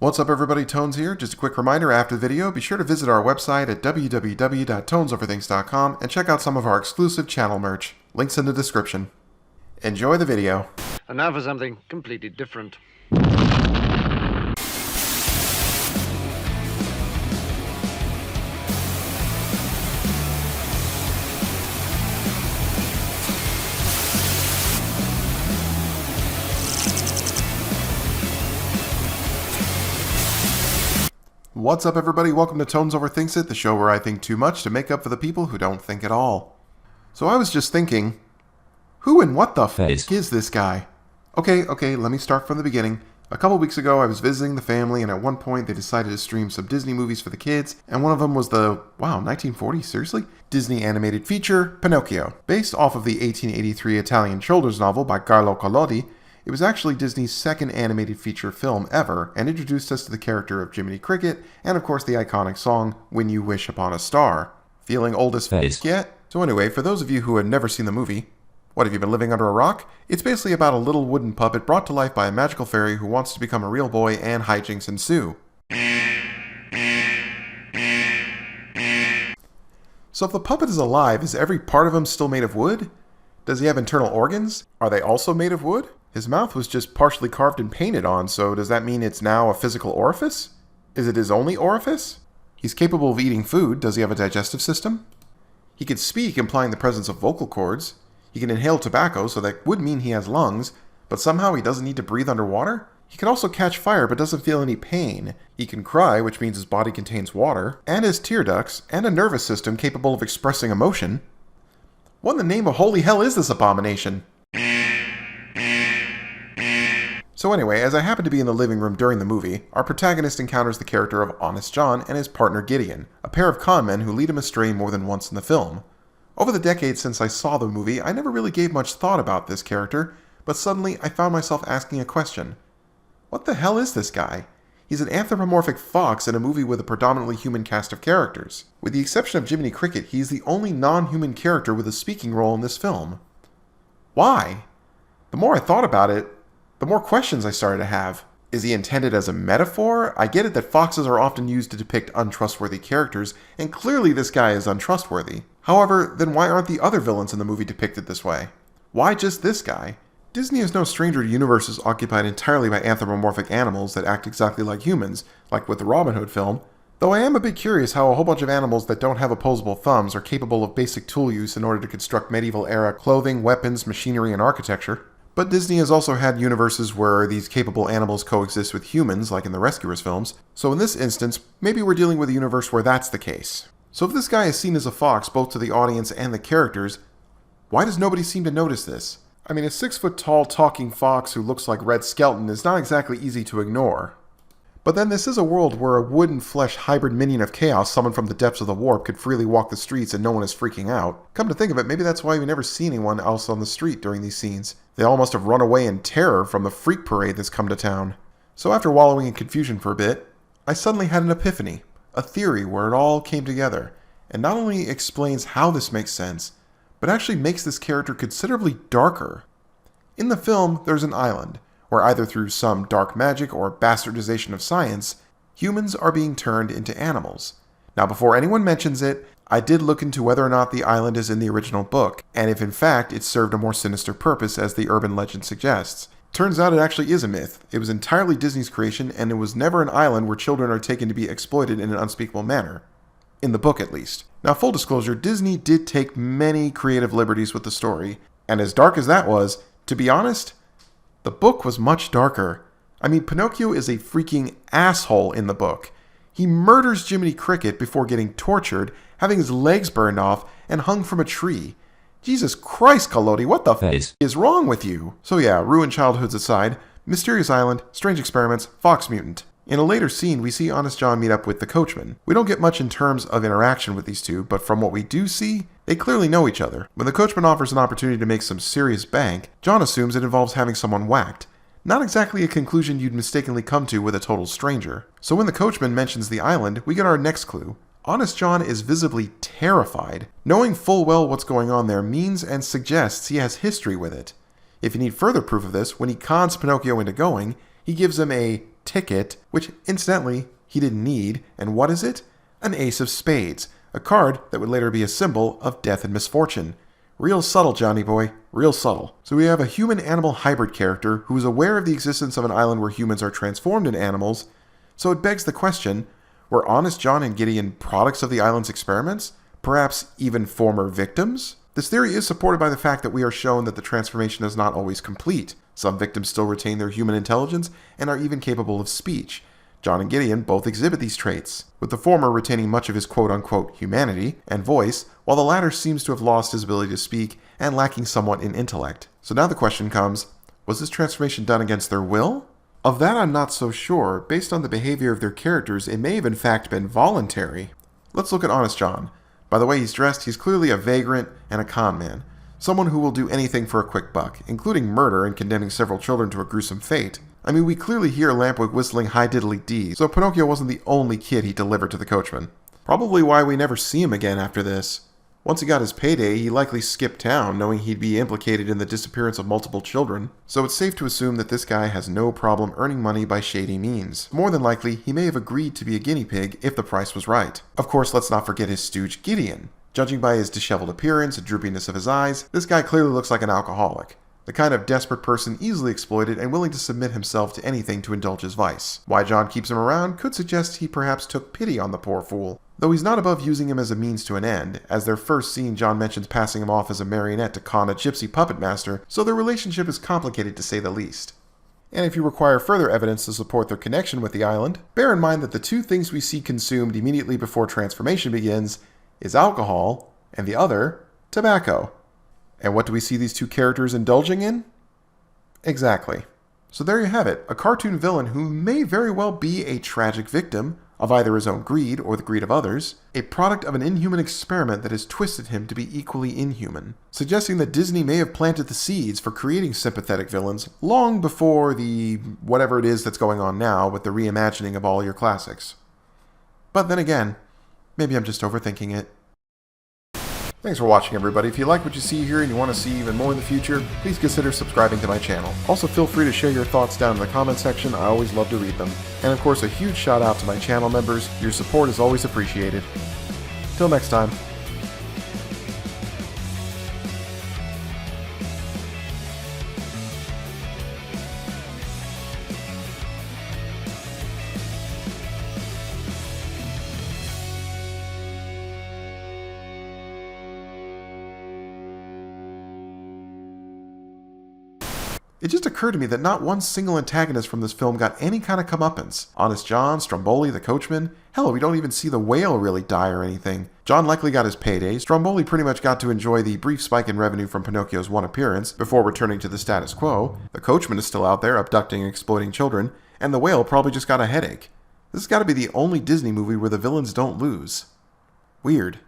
What's up everybody, Tones here. Just a quick reminder after the video, be sure to visit our website at www.tonesoverthings.com and check out some of our exclusive channel merch. Links in the description. Enjoy the video. And now for something completely different. What's up everybody, welcome to Tones Overthinks It, the show where I think too much to make up for the people who don't think at all. So I was just thinking, who and what the f*** is this guy? Okay, let me start from the beginning. A couple weeks ago I was visiting the family and at one point they decided to stream some Disney movies for the kids, and one of them was the, 1940s, seriously? Disney animated feature, Pinocchio. Based off of the 1883 Italian children's novel by Carlo Collodi, it was actually Disney's second animated feature film ever, and introduced us to the character of Jiminy Cricket, and of course the iconic song, When You Wish Upon a Star. Feeling old as f*** yet? So anyway, for those of you who had never seen the movie, what, have you been living under a rock? It's basically about a little wooden puppet brought to life by a magical fairy who wants to become a real boy, and hijinks ensue. So if the puppet is alive, is every part of him still made of wood? Does he have internal organs? Are they also made of wood? His mouth was just partially carved and painted on, so does that mean it's now a physical orifice? Is it his only orifice? He's capable of eating food. Does he have a digestive system? He can speak, implying the presence of vocal cords. He can inhale tobacco, so that would mean he has lungs, but somehow he doesn't need to breathe underwater? He can also catch fire, but doesn't feel any pain. He can cry, which means his body contains water, and has tear ducts, and a nervous system capable of expressing emotion. What in the name of holy hell is this abomination? So anyway, as I happen to be in the living room during the movie, our protagonist encounters the character of Honest John and his partner Gideon, a pair of con men who lead him astray more than once in the film. Over the decades since I saw the movie, I never really gave much thought about this character, but suddenly I found myself asking a question. What the hell is this guy? He's an anthropomorphic fox in a movie with a predominantly human cast of characters. With the exception of Jiminy Cricket, he's the only non-human character with a speaking role in this film. Why? The more I thought about it, the more questions I started to have. Is he intended as a metaphor? I get it that foxes are often used to depict untrustworthy characters, and clearly this guy is untrustworthy. However, then why aren't the other villains in the movie depicted this way? Why just this guy? Disney is no stranger to universes occupied entirely by anthropomorphic animals that act exactly like humans, like with the Robin Hood film, though I am a bit curious how a whole bunch of animals that don't have opposable thumbs are capable of basic tool use in order to construct medieval-era clothing, weapons, machinery, and architecture. But Disney has also had universes where these capable animals coexist with humans, like in the Rescuers films, so in this instance, maybe we're dealing with a universe where that's the case. So if this guy is seen as a fox both to the audience and the characters, why does nobody seem to notice this? I mean, a 6-foot-tall talking fox who looks like Red Skelton is not exactly easy to ignore. But then this is a world where a wood and flesh hybrid minion of chaos summoned from the depths of the warp could freely walk the streets and no one is freaking out. Come to think of it, maybe that's why we never see anyone else on the street during these scenes. They all must have run away in terror from the freak parade that's come to town. So after wallowing in confusion for a bit, I suddenly had an epiphany, a theory where it all came together, and not only explains how this makes sense, but actually makes this character considerably darker. In the film, there's an island, where either through some dark magic or bastardization of science, humans are being turned into animals. Now before anyone mentions it, I did look into whether or not the island is in the original book, and if in fact it served a more sinister purpose as the urban legend suggests. Turns out it actually is a myth. It was entirely Disney's creation, and it was never an island where children are taken to be exploited in an unspeakable manner. In the book at least. Now full disclosure, Disney did take many creative liberties with the story, and as dark as that was, to be honest, the book was much darker. I mean, Pinocchio is a freaking asshole in the book. He murders Jiminy Cricket before getting tortured, having his legs burned off, and hung from a tree. Jesus Christ, Collodi, what the f*** is wrong with you? So yeah, ruined childhoods aside, Mysterious Island, Strange Experiments, Fox Mutant. In a later scene, we see Honest John meet up with the coachman. We don't get much in terms of interaction with these two, but from what we do see, they clearly know each other. When the coachman offers an opportunity to make some serious bank, John assumes it involves having someone whacked. Not exactly a conclusion you'd mistakenly come to with a total stranger. So when the coachman mentions the island, we get our next clue. Honest John is visibly terrified. Knowing full well what's going on there means and suggests he has history with it. If you need further proof of this, when he cons Pinocchio into going, he gives him a ticket, which incidentally he didn't need, and what is it? An ace of spades, a card that would later be a symbol of death and misfortune. Real subtle, Johnny boy, real subtle. So we have a human-animal hybrid character who is aware of the existence of an island where humans are transformed into animals, so it begs the question, were Honest John and Gideon products of the island's experiments? Perhaps even former victims? This theory is supported by the fact that we are shown that the transformation is not always complete. Some victims still retain their human intelligence and are even capable of speech. John and Gideon both exhibit these traits, with the former retaining much of his quote-unquote humanity and voice, while the latter seems to have lost his ability to speak and lacking somewhat in intellect. So now the question comes, was this transformation done against their will? Of that I'm not so sure. Based on the behavior of their characters, it may have in fact been voluntary. Let's look at Honest John. By the way he's dressed, he's clearly a vagrant and a con man. Someone who will do anything for a quick buck, including murder and condemning several children to a gruesome fate. I mean, we clearly hear Lampwick whistling High Diddly Dee, so Pinocchio wasn't the only kid he delivered to the coachman. Probably why we never see him again after this. Once he got his payday, he likely skipped town, knowing he'd be implicated in the disappearance of multiple children, so it's safe to assume that this guy has no problem earning money by shady means. More than likely, he may have agreed to be a guinea pig if the price was right. Of course, let's not forget his stooge Gideon. Judging by his disheveled appearance and droopiness of his eyes, this guy clearly looks like an alcoholic. The kind of desperate person easily exploited and willing to submit himself to anything to indulge his vice. Why John keeps him around could suggest he perhaps took pity on the poor fool, though he's not above using him as a means to an end. As their first scene, John mentions passing him off as a marionette to con a gypsy puppet master, so their relationship is complicated to say the least. And if you require further evidence to support their connection with the island, bear in mind that the two things we see consumed immediately before transformation begins is alcohol, and the other, tobacco. And what do we see these two characters indulging in? Exactly. So there you have it, a cartoon villain who may very well be a tragic victim of either his own greed or the greed of others, a product of an inhuman experiment that has twisted him to be equally inhuman, suggesting that Disney may have planted the seeds for creating sympathetic villains long before the whatever it is that's going on now with the reimagining of all your classics. But then again, maybe I'm just overthinking it. Thanks for watching, everybody. If you like what you see here and you want to see even more in the future, please consider subscribing to my channel. Also, feel free to share your thoughts down in the comment section. I always love to read them. And of course, a huge shout out to my channel members. Your support is always appreciated. Till next time. It just occurred to me that not one single antagonist from this film got any kind of comeuppance. Honest John, Stromboli, the coachman. Hell, we don't even see the whale really die or anything. John likely got his payday. Stromboli pretty much got to enjoy the brief spike in revenue from Pinocchio's one appearance before returning to the status quo. The coachman is still out there abducting and exploiting children. And the whale probably just got a headache. This has got to be the only Disney movie where the villains don't lose. Weird.